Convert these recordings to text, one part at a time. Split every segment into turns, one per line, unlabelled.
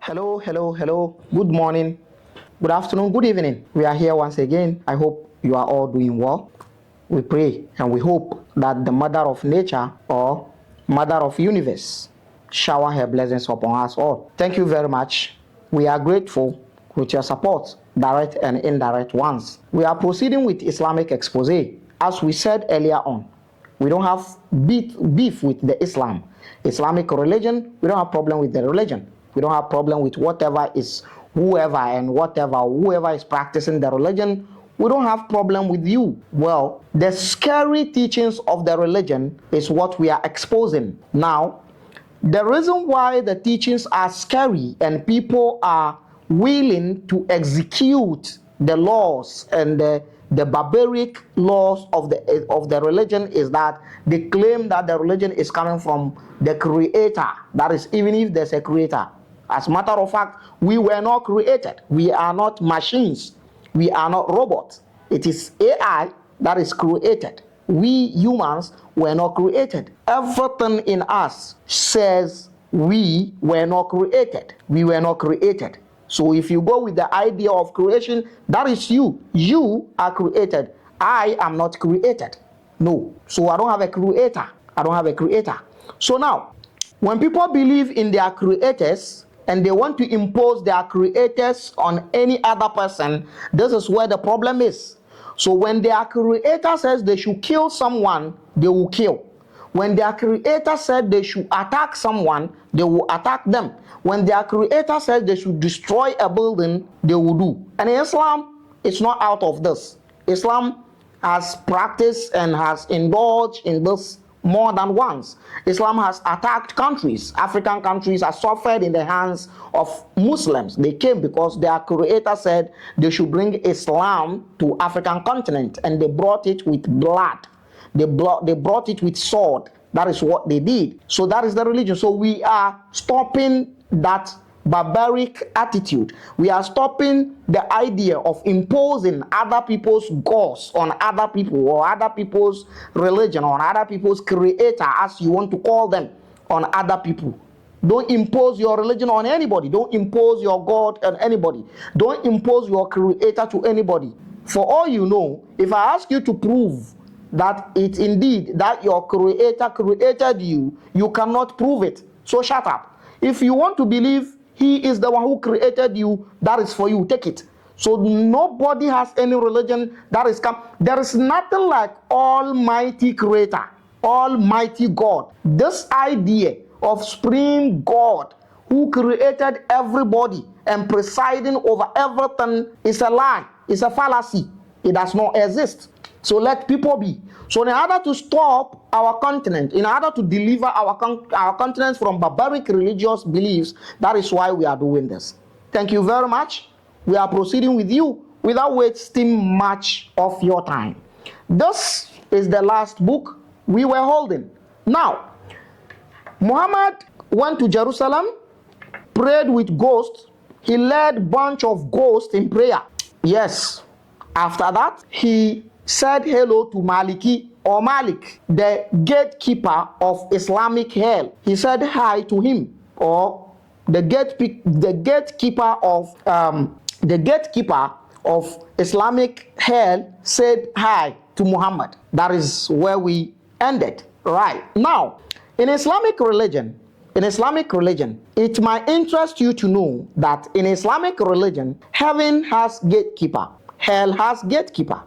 Hello, hello, hello. Good morning, good afternoon, good evening. We are here once again. I hope you are all doing well. We pray and we hope that the mother of nature or mother of universe shower her blessings upon us all. Thank you very much. We are grateful with your support, direct and indirect ones. We are proceeding with Islamic expose. As we said earlier on, we don't have beef with the Islamic religion. We don't have problem with the religion. We don't have problem with whoever is practicing the religion. We don't have problem with you. Well, the scary teachings of the religion is what we are exposing. Now, the reason why the teachings are scary and people are willing to execute the laws and the barbaric laws of the religion is that they claim that the religion is coming from the creator. That is, even if there's a creator. As a matter of fact, we were not created. We are not machines. We are not robots. It is AI that is created. We humans were not created. Everything in us says we were not created. We were not created. So if you go with the idea of creation, that is you. You are created. I am not created. No. So I don't have a creator. I don't have a creator. So now, when people believe in their creators and they want to impose their creators on any other person, this is where the problem is. So when their creator says they should kill someone, they will kill. When their creator said they should attack someone, they will attack them. When their creator says they should destroy a building, they will do. And Islam is not out of this. Islam has practiced and has indulged in this more than once. Islam has attacked countries. African countries have suffered in the hands of Muslims. They came because their creator said they should bring Islam to African continent, and they brought it with blood. They brought it with sword. That is what they did. So that is the religion. So we are stopping that barbaric attitude. We are stopping the idea of imposing other people's gods on other people, or other people's religion, or other people's creator, as you want to call them, on other people. Don't impose your religion on anybody. Don't impose your God on anybody. Don't impose your creator to anybody. For all you know, if I ask you to prove that it's indeed that your creator created you, you cannot prove it. So shut up. If you want to believe he is the one who created you, that is for you. Take it. So nobody has any religion that is come. There is nothing like Almighty Creator, Almighty God. This idea of supreme God who created everybody and presiding over everything is a lie. It's a fallacy. It does not exist. So let people be. So in order to stop our continent, in order to deliver our continent from barbaric religious beliefs, that is why we are doing this. Thank you very much. We are proceeding with you without wasting much of your time. This is the last book we were holding. Now, Muhammad went to Jerusalem, prayed with ghosts. He led a bunch of ghosts in prayer. Yes. After that, he said hello to Maliki or Malik, the gatekeeper of Islamic hell. He said hi to him, or the gatekeeper of Islamic hell said hi to Muhammad. That is where we ended. Right now, in Islamic religion, it might interest you to know that in Islamic religion, heaven has gatekeeper, hell has gatekeeper.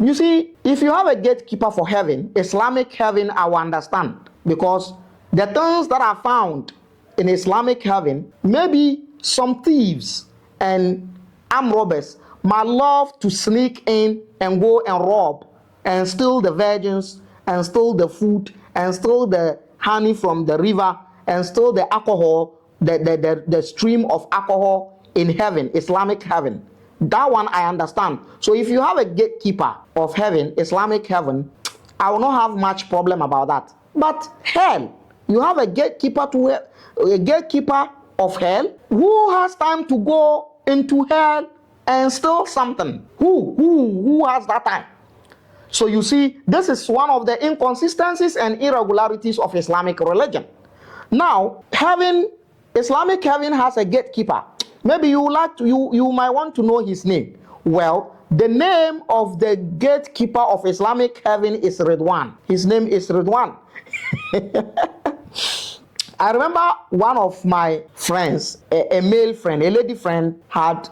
You see, if you have a gatekeeper for heaven, Islamic heaven, I will understand. Because the things that are found in Islamic heaven, maybe some thieves and armed robbers might love to sneak in and go and rob and steal the virgins and steal the food and steal the honey from the river and steal the alcohol, the stream of alcohol in heaven, Islamic heaven. That one I understand. So if you have a gatekeeper of heaven, Islamic heaven, I will not have much problem about that. But hell, you have a gatekeeper of hell. Who has time to go into hell and steal something? Who has that time? So you see, this is one of the inconsistencies and irregularities of Islamic religion. Now, heaven Islamic heaven has a gatekeeper. Maybe you might want to know his name. Well, the name of the gatekeeper of Islamic heaven is Ridwan. His name is Ridwan. I remember one of my friends, a male friend, a lady friend, had,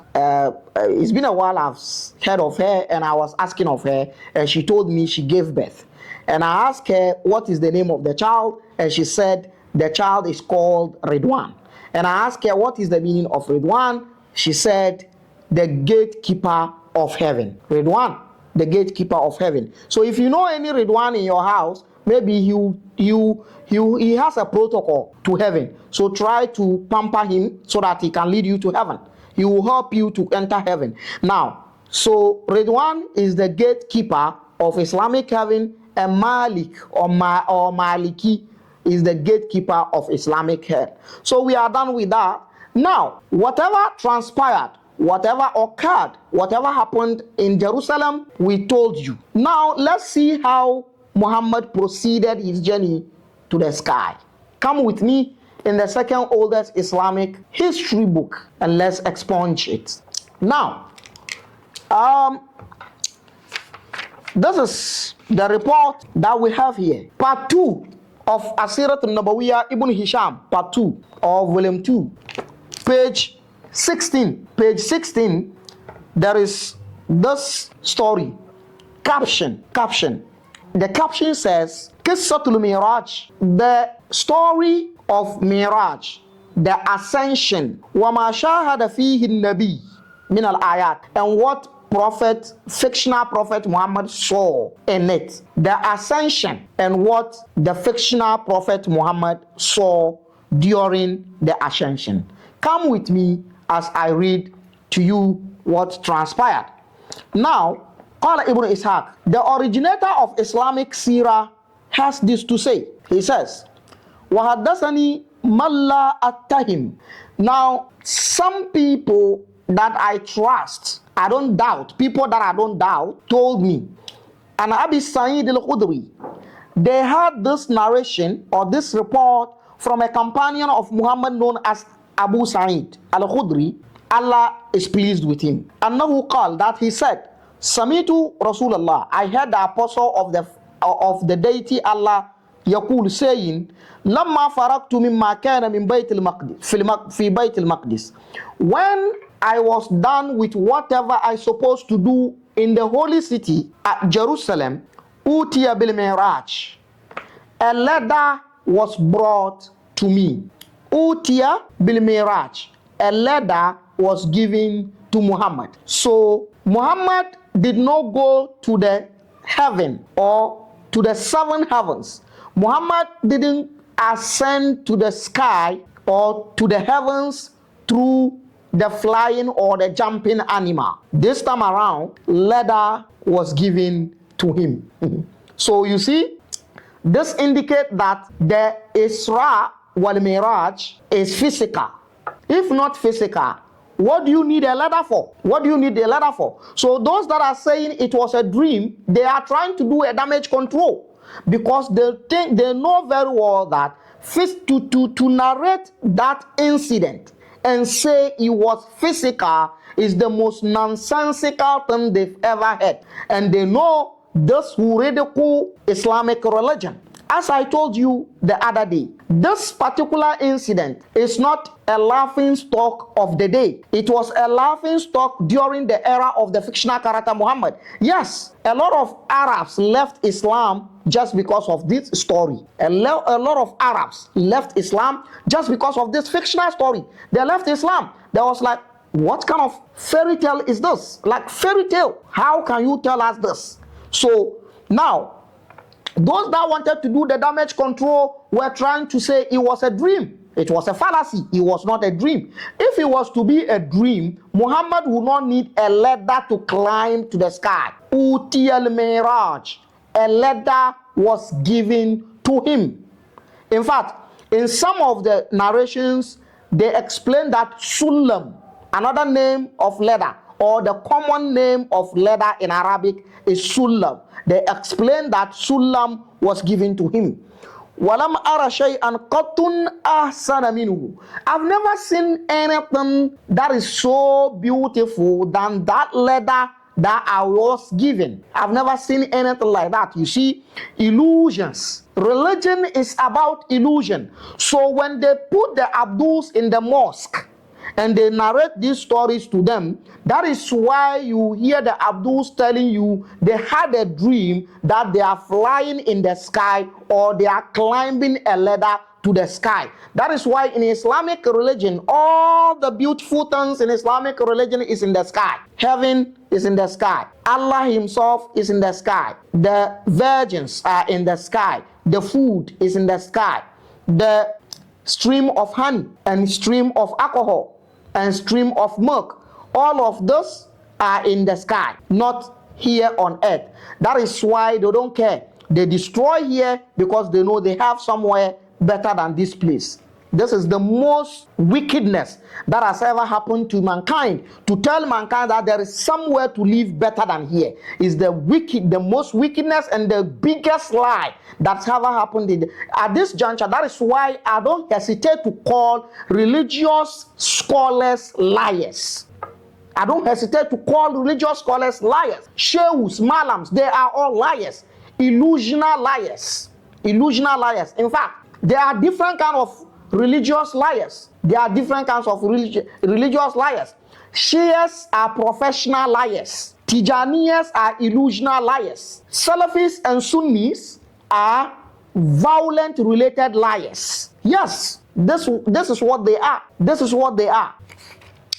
it's been a while I've heard of her, and I was asking of her, and she told me she gave birth. And I asked her, what is the name of the child? And she said, the child is called Ridwan. And I asked her, what is the meaning of Ridwan? She said, the gatekeeper of heaven. Ridwan, the gatekeeper of heaven. So if you know any Ridwan in your house, maybe he has a protocol to heaven. So try to pamper him so that he can lead you to heaven. He will help you to enter heaven. Now, so Ridwan is the gatekeeper of Islamic heaven, and Malik or Maliki is the gatekeeper of Islamic hell. So we are done with that. Now, whatever transpired, whatever occurred, whatever happened in Jerusalem, we told you. Now, let's see how Muhammad proceeded his journey to the sky. Come with me in the second oldest Islamic history book and let's expunge it. Now, this is the report that we have here. Part 2 of Asirat al-Nabawiyya Ibn Hisham, part 2 or volume 2, page 16. Page 16, there is this story. Caption. The caption says, Qissatul Miraj, the story of Miraj, the ascension, wa ma shahada fihi an-nabi min al-ayat, and what fictional prophet Muhammad saw in it. The ascension and what the fictional prophet Muhammad saw during the ascension. Come with me as I read to you what transpired. Now, Qala Ibn Ishaq, the originator of Islamic Sirah, has this to say. He says, وَحَدَّثَنِي مَلَّا أَتَّهِمْ. Now, some people that I trust, I don't doubt, people that I don't doubt, told me, and Abi Sa'id al-Khudri, they had this narration or this report from a companion of Muhammad known as Abu Sa'id al-Khudri. Allah is pleased with him. Annahu qal, that he said, Samitu Rasulullah, I heard the apostle of the deity Allah yaqul saying, Lamma faraktu mimma kana min bayt al-maqdis fi bayt al-maqdis. When I was done with whatever I supposed to do in the holy city at Jerusalem, utiya bil miraj, a ladder was brought to me. Utiya bil miraj, a ladder was given to Muhammad. So Muhammad did not go to the heaven or to the seven heavens. Muhammad didn't ascend to the sky or to the heavens through the flying or the jumping animal. This time around, ladder was given to him. So you see, this indicates that the Isra wal Miraj is physical. If not physical, what do you need a ladder for? What do you need a ladder for? So those that are saying it was a dream, they are trying to do a damage control, because they know very well that to narrate that incident and say it was physical is the most nonsensical thing they've ever heard. And they know this who ridicule Islamic religion. As I told you the other day, this particular incident is not a laughing stock of the day. It was a laughing stock during the era of the fictional character Muhammad. Yes, a lot of Arabs left Islam just because of this story. A lot of Arabs left Islam just because of this fictional story. They left Islam. They was like, what kind of fairy tale is this? Like fairy tale. How can you tell us this? So now, those that wanted to do the damage control were trying to say it was a dream. It was a fallacy. It was not a dream. If it was to be a dream, Muhammad would not need a ladder to climb to the sky. Utiyal Miraj. A ladder was given to him. In fact, in some of the narrations, they explain that Sulam, another name of ladder, or the common name of ladder in Arabic is Sulam. They explain that Sulam was given to him. وَلَمْ أَرَ شَيْئًا قَطٌّ أَحْسَنَ مِنْهُ. I've never seen anything that is so beautiful than that letter that I was given. I've never seen anything like that. You see, illusions. Religion is about illusion. So when they put the Abduls in the mosque and they narrate these stories to them, that is why you hear the Abduls telling you they had a dream that they are flying in the sky or they are climbing a ladder to the sky. That is why in Islamic religion, all the beautiful things in Islamic religion is in the sky. Heaven is in the sky. Allah himself is in the sky. The virgins are in the sky. The food is in the sky. The stream of honey and stream of alcohol and stream of milk, all of those are in the sky, not here on earth. That is why they don't care. They destroy here because they know they have somewhere better than this place. This is the most wickedness that has ever happened to mankind. To tell mankind that there is somewhere to live better than here is the most wickedness and the biggest lie that's ever happened at this juncture. That is why I don't hesitate to call religious scholars liars. I don't hesitate to call religious scholars liars. Sheikhs, malams, they are all liars. Illusional liars. Illusional liars. In fact, there are different kinds of religious liars. There are different kinds of religious liars. Shias are professional liars. Tijaniyas are illusional liars. Salafis and Sunnis are violent related liars. Yes, this is what they are. This is what they are.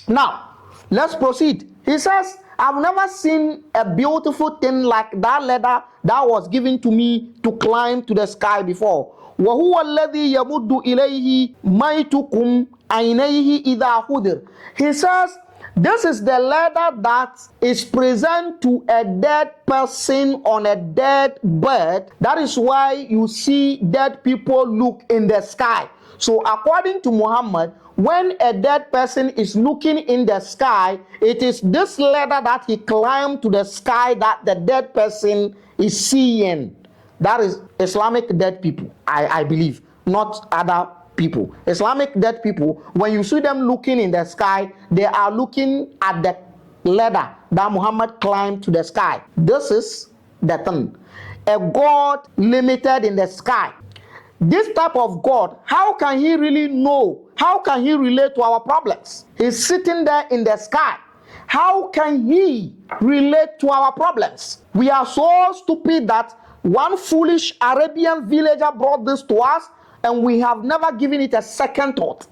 Now, let's proceed. He says, I've never seen a beautiful thing like that ladder that was given to me to climb to the sky before. وَهُوَ الَّذِي يَمُدُّ إِلَيْهِ مَيْتُكُمْ عَيْنَيْهِ إِذَا خُدِرْ. He says, this is the ladder that is present to a dead person on a dead bed. That is why you see dead people look in the sky. So according to Muhammad, when a dead person is looking in the sky, it is this ladder that he climbed to the sky that the dead person is seeing. That is Islamic dead people, I believe, not other people. Islamic dead people, when you see them looking in the sky, they are looking at the ladder that Muhammad climbed to the sky. This is the thing. A God limited in the sky. This type of God, how can he really know? How can he relate to our problems? He's sitting there in the sky. How can he relate to our problems? We are so stupid that one foolish Arabian villager brought this to us and we have never given it a second thought.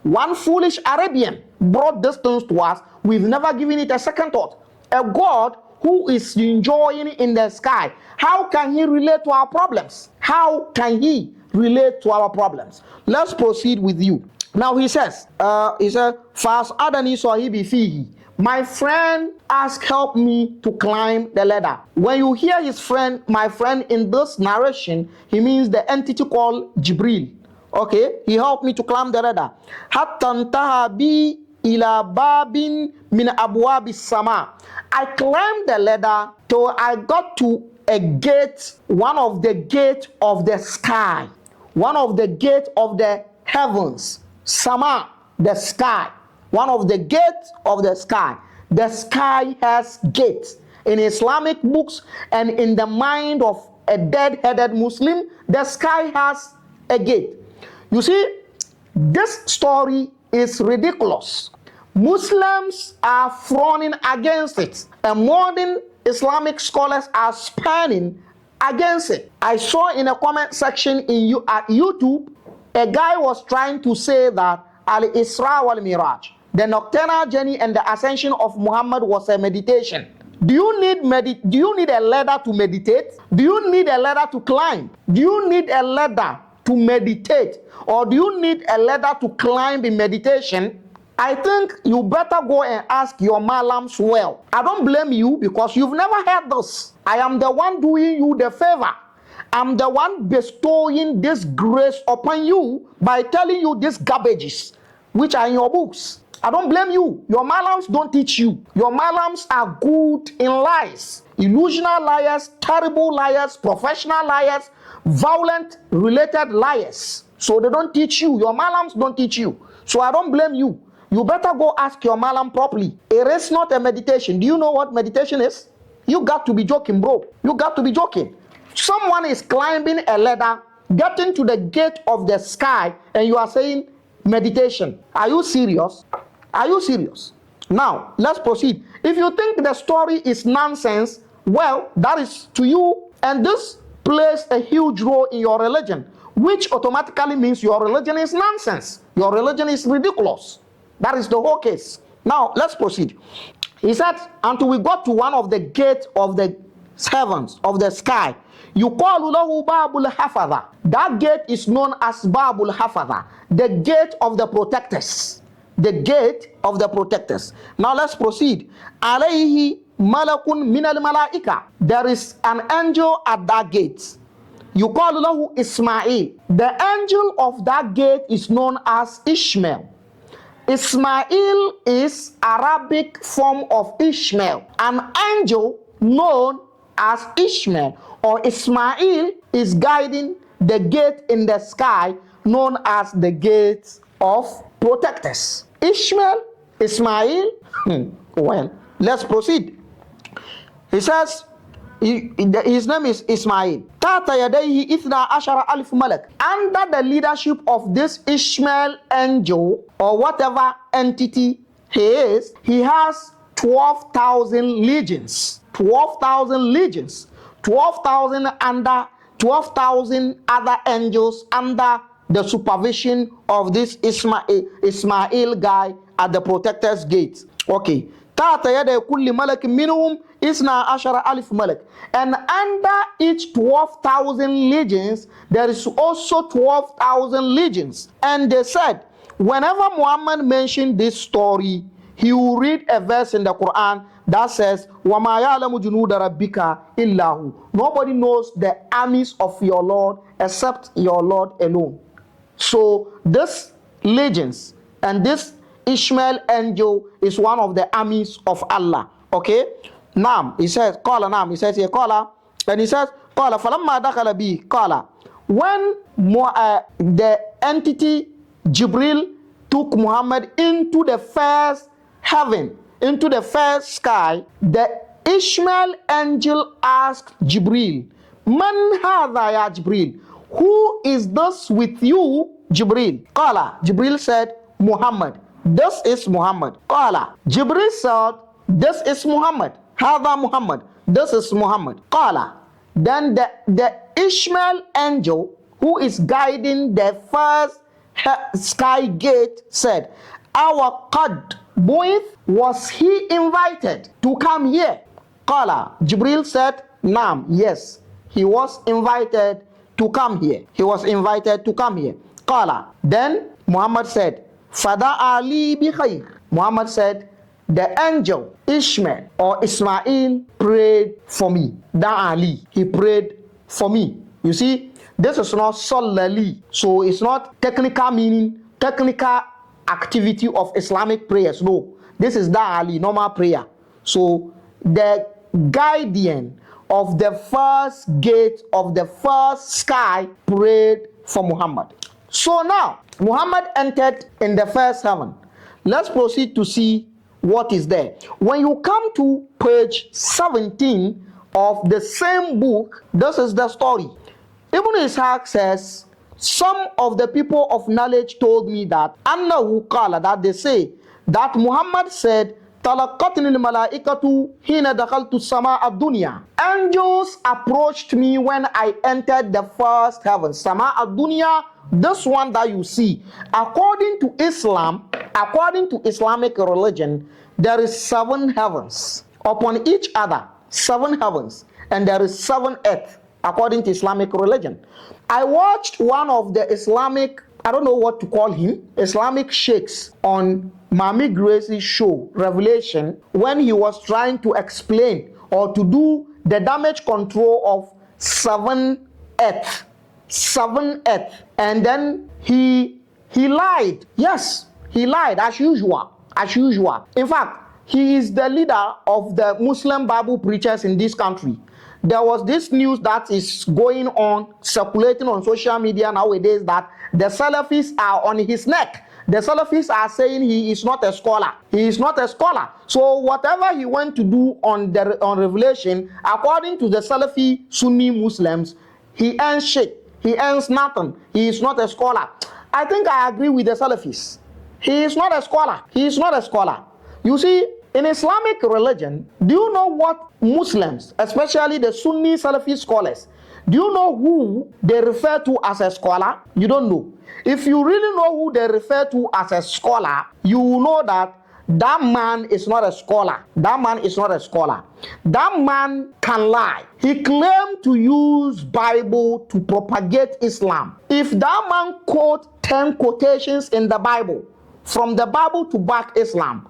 One foolish Arabian brought these things to us. We've never given it a second thought. A God who is enjoying in the sky. How can he relate to our problems? How can he relate to our problems? Let's proceed with you. Now he says, Fas Adani Sahibi Fihi. My friend asked help me to climb the ladder. When you hear his friend, my friend in this narration, he means the entity called Jibril. Okay, he helped me to climb the ladder. Hatta ntaha bi ila babin min abwabi sama. I climbed the ladder till I got to a gate, one of the gates of the sky, one of the gates of the heavens. Sama, the sky. One of the gates of the sky. The sky has gates. In Islamic books and in the mind of a dead-headed Muslim, the sky has a gate. You see, this story is ridiculous. Muslims are frowning against it, and modern Islamic scholars are spanning against it. I saw in a comment section at YouTube, a guy was trying to say that Isra'wal Miraj, the nocturnal journey and the ascension of Muhammad was a meditation. Do you need a ladder to meditate? Do you need a ladder to climb? Do you need a ladder to meditate? Or do you need a ladder to climb in meditation? I think you better go and ask your malams well. I don't blame you because you've never heard this. I am the one doing you the favor. I'm the one bestowing this grace upon you by telling you these garbages which are in your books. I don't blame you. Your malams don't teach you. Your malams are good in lies. illusional liars, terrible liars, professional liars, violent related liars. So they don't teach you. Your malams don't teach you. So I don't blame you. You better go ask your malam properly. It is not a meditation. Do you know what meditation is? You got to be joking, bro. You got to be joking. Someone is climbing a ladder, getting to the gate of the sky, and you are saying meditation. Are you serious? Are you serious? Now, let's proceed. If you think the story is nonsense, well, that is to you, and this plays a huge role in your religion, which automatically means your religion is nonsense. Your religion is ridiculous. That is the whole case. Now, let's proceed. He said, until we got to one of the gates of the heavens, of the sky, yuqalu lahu babul hafadha. That gate is known as babul hafadha, the gate of the protectors. The gate of the protectors. Now let's proceed. Alayhi malakun minal malaika. There is an angel at that gate. Yuqalu lahu Ismail. The angel of that gate is known as Ishmael. Ismail is Arabic form of Ishmael. An angel known as Ishmael or Ismail is guiding the gate in the sky known as the gate of protectors. Ishmael, Ismail. Well, let's proceed. He says his name is Ismail. Tata yadayhi ithna ashara alif malak. Under the leadership of this Ishmael angel or whatever entity he is, he has 12,000 legions. 12,000 legions. 12,000 under 12,000 other angels under the supervision of this Ismail guy at the protector's gate. Okay. Tata yada kulli malak minhum isna ashara alif malak. And under each 12,000 legions, there is also 12,000 legions. And they said, whenever Muhammad mentioned this story, he will read a verse in the Quran that says, وَمَا يَعْلَمُ جُنُودَ رَبِّكَ إِلَّا هُ. Nobody knows the armies of your Lord except your Lord alone. So this legions and this Ishmael angel is one of the armies of Allah. Okay? Nam, he says, Qala Nam, he says here, Qala, and he says, Qala, falamma dakhala bi, Qala. When the entity Jibril took Muhammad into the first heaven, into the first sky, the Ishmael angel asked Jibril, Man hadha ya Jibril? Who is this with you, Jibril? Qala, Jibril said, Muhammad. This is Muhammad. Qala, Jibril said, this is Muhammad. Hadha Muhammad. This is Muhammad. Qala, then the Ishmael angel who is guiding the first sky gate said, our qad bu'ith, was he invited to come here? Qala, Jibril said, Naam, yes, he was invited to come here. He was invited to come here. Qala, then Muhammad said, Fada Ali bi khair. Muhammad said, the angel Ishmael or Ismail prayed for me. Da Ali, he prayed for me. You see, this is not solely, so it's not technical meaning, technical activity of Islamic prayers. No, this is Da Ali, normal prayer. So the guardian of the first gate of the first sky prayed for Muhammad. So now Muhammad entered in the first heaven. Let's proceed to see what is there. When you come to page 17 of the same book, this is the story. Ibn Ishaq says, some of the people of knowledge told me that annahu qala, that they say that Muhammad said, talaqatni al-malaikatu hina dakhaltu sama ad-dunya. Angels approached me when I entered the first heaven. Sama ad-dunya, this one that you see. According to Islam, according to Islamic religion, there is 7 heavens upon each other, 7 heavens, and there is 7 earth according to Islamic religion. I watched one of the Islamic, I don't know what to call him, Islamic sheikhs on Mami Gracie's show, Revelation, when he was trying to explain or to do the damage control of 7 earth. 7 earth. And then he lied. Yes, he lied as usual. As usual. In fact, he is the leader of the Muslim Bible preachers in this country. There was this news that is going on, circulating on social media nowadays, that the Salafis are on his neck. The Salafis are saying he is not a scholar. He is not a scholar. So whatever he went to do on Revelation, according to the Salafi Sunni Muslims, he earns shit. He earns nothing. He is not a scholar. I think I agree with the Salafis. He is not a scholar. He is not a scholar. You see, in Islamic religion, do you know what Muslims, especially the Sunni Salafi scholars, do you know who they refer to as a scholar? You don't know. If you really know who they refer to as a scholar, you will know that that man is not a scholar. That man is not a scholar. That man can lie. He claimed to use Bible to propagate Islam. If that man quote 10 quotations in the Bible, from the Bible to back Islam,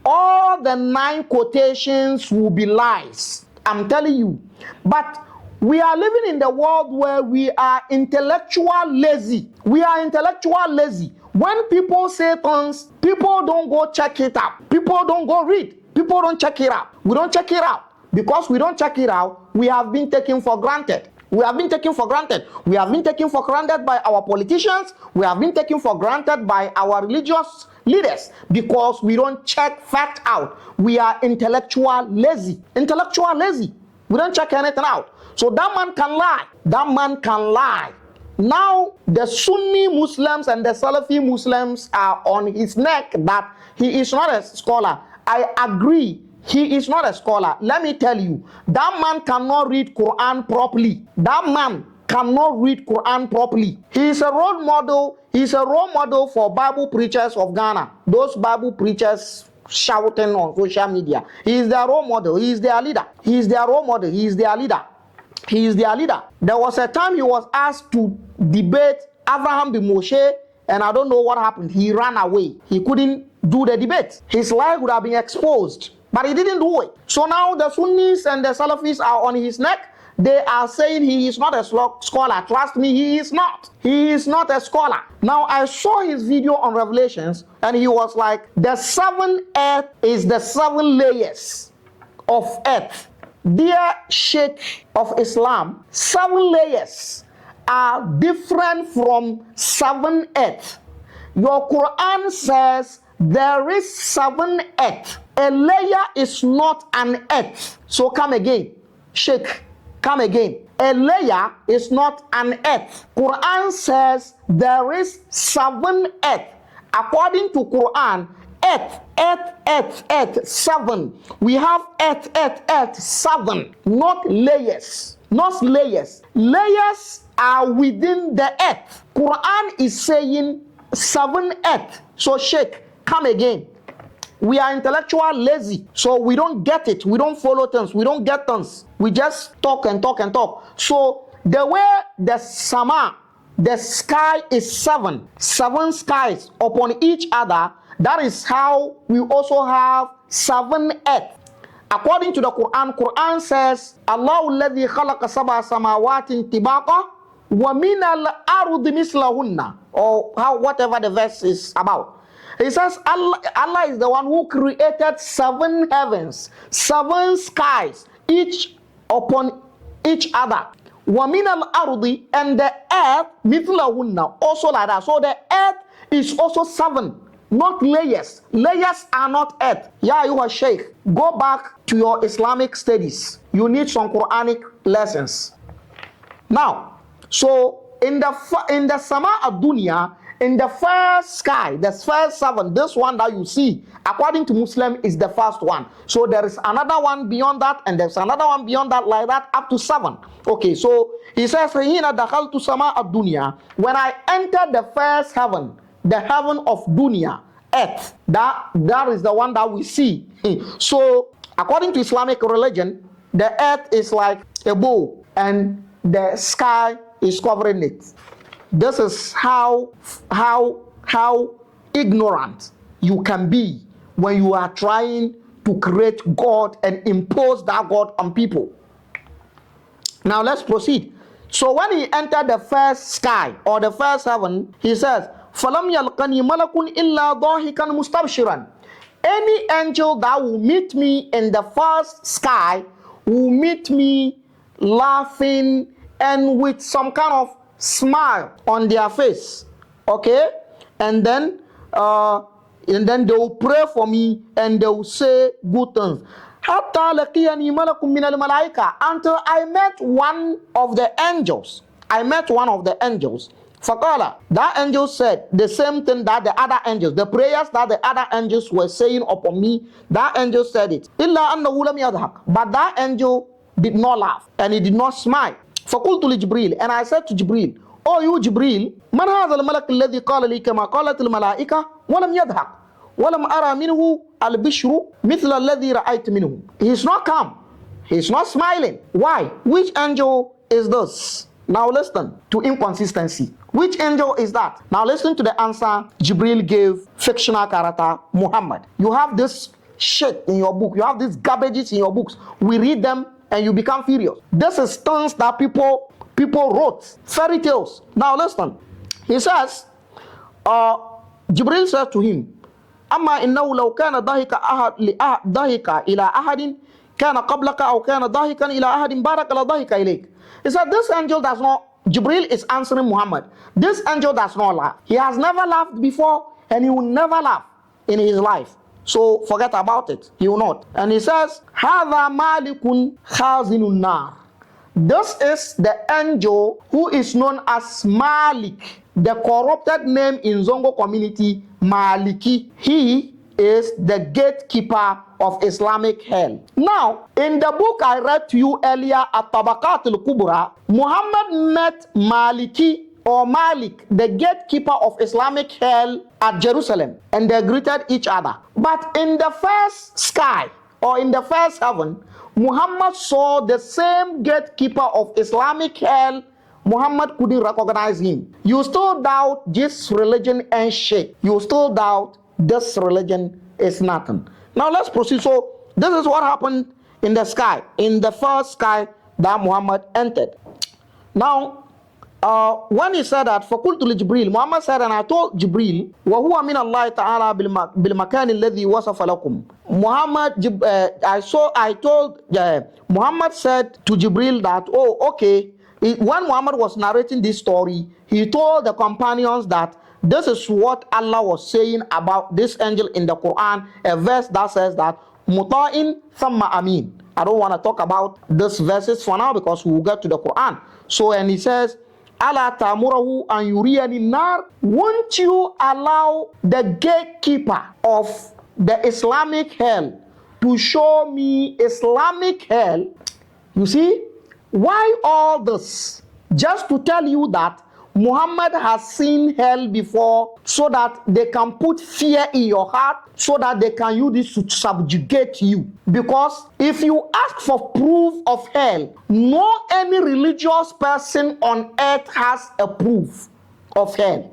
all the 9 quotations will be lies. I'm telling you. But we are living in the world where we are intellectual lazy. We are intellectual lazy. When people say things, people don't go check it out. People don't go read. People don't check it out. We don't check it out. Because we don't check it out, we have been taken for granted. We have been taken for granted. We have been taken for granted by our politicians. We have been taken for granted by our religious leaders, because we don't check fact out. We are intellectual lazy. Intellectual lazy. We don't check anything out. So that man can lie. That man can lie. Now the Sunni Muslims and the Salafi Muslims are on his neck that he is not a scholar. I agree. He is not a scholar. Let me tell you, that man cannot read Quran properly. That man cannot read Quran properly. He is a role model. He is a role model for Bible preachers of Ghana. Those Bible preachers shouting on social media. He is their role model. He is their leader. He is their role model. He is their leader. He is their leader. There was a time he was asked to debate Abraham bin Moshe, and I don't know what happened. He ran away. He couldn't do the debate. His life would have been exposed, but he didn't do it. So now the Sunnis and the Salafis are on his neck. They are saying he is not a scholar. Trust me, he is not. He is not a scholar. Now, I saw his video on Revelations, and he was like, the 7th earth is the 7 layers of earth. Dear Sheikh of Islam, 7 layers are different from 7 earth. Your Quran says there is 7 earth. A layer is not an earth. So come again, Sheikh. Come again. A layer is not an earth. Quran says there is 7 earth. According to Quran, earth, 7. We have earth, 7. Not layers. Not layers. Layers are within the earth. Quran is saying 7 earth. So Sheikh, come again. We are intellectual lazy, so we don't get it. We don't follow things. We don't get things. We just talk and talk and talk. So the way the sama, the sky is 7 skies upon each other, that is how we also have 7 earth. According to the Quran says, Allahu alladhi khalaqa sab'a samawatin tibaqa wa min al-ardi mislahunna, or whatever the verse is about. He says Allah is the one who created 7 heavens, 7 skies, each upon each other. وَمِنَ الْأَرْضِ, and the earth, مِثْلَهُنَّ, also like that. So the earth is also 7, not layers. Layers are not earth. Yeah, you are Sheikh. Go back to your Islamic studies. You need some Quranic lessons. Now, so in the Sama ad-Dunya, in the first sky, the first 7, this one that you see, according to Muslim, is the first one. So there is another one beyond that, and there's another one beyond that, like that, up to 7. Okay, so he says, Hina dakhaltu sama ad-dunya, when I entered the first heaven, the heaven of dunya, earth, that is the one that we see. So according to Islamic religion, the earth is like a bowl, and the sky is covering it. This is how ignorant you can be when you are trying to create God and impose that God on people. Now let's proceed. So when he entered the first sky or the first heaven, he says, فَلَمْ يَلْقَنِي مَلَكٌ إِلَّا ضَاحِكًا مُسْتَبْشِرًا. any angel that will meet me in the first sky will meet me laughing and with some kind of smile on their face. Okay? And then they will pray for me and they will say good things. Until I met one of the angels. Fakala, that angel said the same thing that the other angels, the prayers that the other angels were saying upon me, that angel said it. But that angel did not laugh and he did not smile. فقلت لجبريل, and I said to Jibril, oh you Jibril, من هذا الملك الذي قال لي كما قالت الملائكة ولم يضحك ولم أرى منه البشر مثل الذي رأيت منه. He is not calm, he is not smiling. Why? Which angel is this? Now listen to inconsistency. Which angel is that? Now listen to the answer Jibril gave fictional character Muhammad. You have this shit in your book, you have these garbages in your books. We read them and you become furious. This is things that people wrote, fairy tales. Now listen. He says, Jibril said to him, أما إنه لو كان ضاحك إلى أحد كان قبلك أو كان ضاحكا إلى أحد بارك لا ضاحك إليك. He said this angel does not, Jibril is answering Muhammad, this angel does not laugh. He has never laughed before and he will never laugh in his life. So forget about it. He will not. And he says, هذا مالك خازن النار. This is the angel who is known as Malik, the corrupted name in Zongo community, Maliki. He is the gatekeeper of Islamic hell. Now, in the book I read to you earlier at Tabaqat al-Kubra, Muhammad met Maliki or Malik, the gatekeeper of Islamic hell at Jerusalem, and they greeted each other. But in the first sky or in the first heaven, Muhammad saw the same gatekeeper of Islamic hell. Muhammad couldn't recognize him. You still doubt this religion and shit. You still doubt this religion is nothing. Now let's proceed. So this is what happened in the sky, in the first sky that Muhammad entered. Now, when he said that, فَقُلْتُ لِجِبْرِيلِ, Muhammad said, and I told Jibril, وَهُوَ مِنَ اللَّهِ تَعَالَى بِالْمَكَانِ الَّذِي وَصَفَ لَكُمْ. Muhammad said to Jibril that, oh, okay, when Muhammad was narrating this story, he told the companions that this is what Allah was saying about this angel in the Quran, a verse that says that, مُطَائٍ ثَمَّ أَمِينَ. I don't want to talk about these verses for now because we will get to the Quran. So, and he says, أَلَا تَأْمُرَهُ أَنْ يُرِيَنِ النَّارِ. Won't you allow the gatekeeper of the Islamic hell to show me Islamic hell? You see, why all this? Just to tell you that Muhammad has seen hell before so that they can put fear in your heart, so that they can use this to subjugate you. Because if you ask for proof of hell, no any religious person on earth has a proof of hell.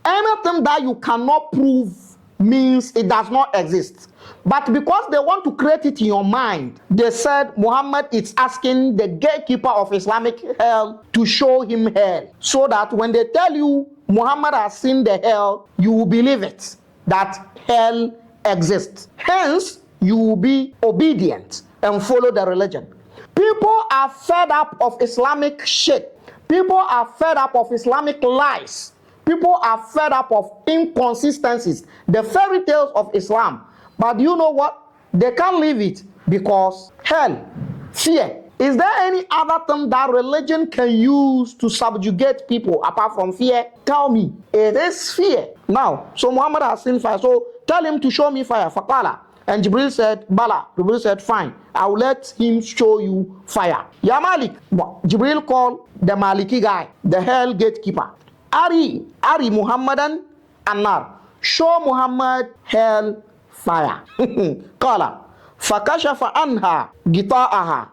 Anything that you cannot prove means it does not exist. But because they want to create it in your mind, they said Muhammad is asking the gatekeeper of Islamic hell to show him hell, so that when they tell you Muhammad has seen the hell, you will believe it, that hell exists. Hence, you will be obedient and follow the religion. People are fed up of Islamic shit. People are fed up of Islamic lies. People are fed up of inconsistencies, the fairy tales of Islam. But you know what? They can't leave it because hell, fear. Is there any other thing that religion can use to subjugate people apart from fear? Tell me. It is fear. Now, so Muhammad has seen fire. So tell him to show me fire. Faqala. And Jibril said, Bala. Jibril said, fine. I will let him show you fire. Ya Malik. Jibril called the Maliki guy, the hell gatekeeper. Ari Muhammadan Annar. Show Muhammad hell fire. Qala fakashafa anha gita'aha.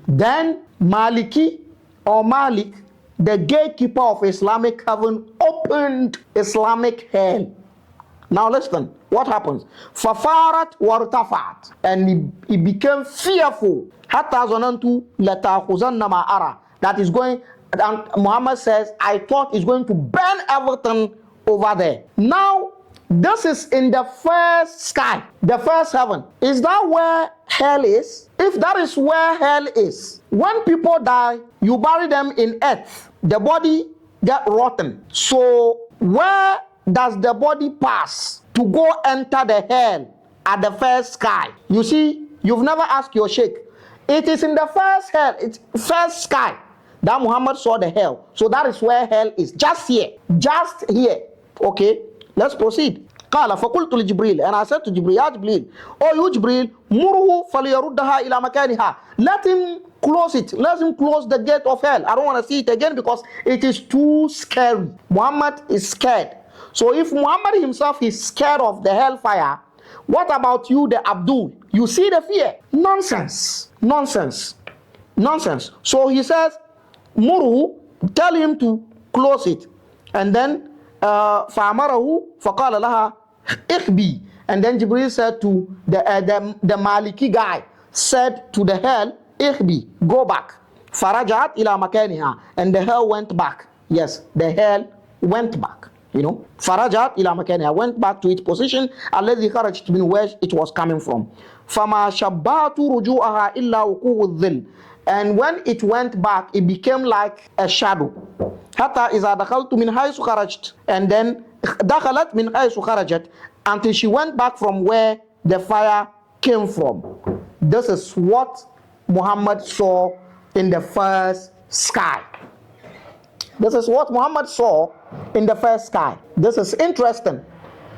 Then Maliki or Malik, the gatekeeper of Islamic heaven, opened Islamic hell. Now listen, what happens? Fafarat wartafat, and he became fearful. Hatta zanantu latakhuzanna ma ara. That is going, and Muhammad says, I thought it's going to burn everything over there. Now, This is in the first sky, the first heaven. Is that where hell is? If that is where hell is, when people die, you bury them in earth. The body get rotten. So where does the body pass to go enter the hell at the first sky? You see, you've never asked your sheikh. It is in the first hell, it's first sky that Muhammad saw the hell. So that is where hell is. Just here. Just here. Okay, let's proceed. قال فقلت لجبريل, and I said to Jibril, Ya Jibril, oh you Jibril, muruhu فليردها إلى مكانها. Let him close it. Let him close the gate of hell. I don't want to see it again because it is too scary. Muhammad is scared. So if Muhammad himself is scared of the hellfire, what about you, the Abdul? You see the fear? Nonsense. Nonsense. Nonsense. So he says, Muru, tell him to close it. And then, فَأَمَرَهُ فَقَالَ لَهَا إِخْبِي. And then Jibril said to the Maliki guy, said to the hell, إِخْبِي, go back. فَرَجَعَتْ إِلَى مَكَانِهَا. And the hell went back. Yes, the hell went back. You know, farajat ila makaniha, went back to its position, alladhi kharajat min, where it was coming from. Fama shabbatu ruju'aha illa wuqu'u dhil. And when it went back, it became like a shadow. Hatta iza dakhaltu min haythu kharajt. And then dakhalat min haythu kharajat, until she went back from where the fire came from. This is what Muhammad saw in the first sky. This is what Muhammad saw in the first sky. This is interesting.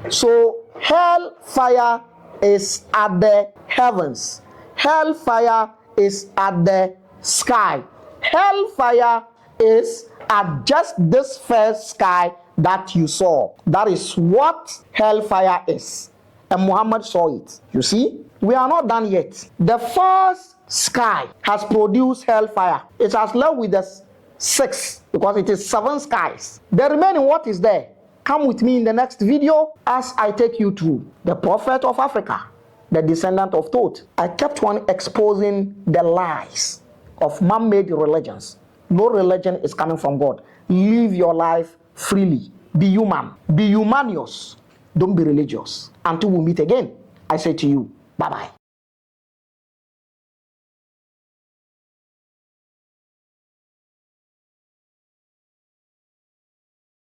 So hellfire is at the heavens. Hellfire is at the sky. Hellfire is at just this first sky that you saw. That is what hellfire is. And Muhammad saw it. You see? We are not done yet. The first sky has produced hellfire. It has left with us 6, because it is 7 skies. The remaining, what is there? Come with me in the next video as I take you to the prophet of Africa, the descendant of Thoth. I kept on exposing the lies of man-made religions. No religion is coming from God. Live your life freely. Be human. Be humanious. Don't be religious. Until we meet again, I say to you, bye-bye.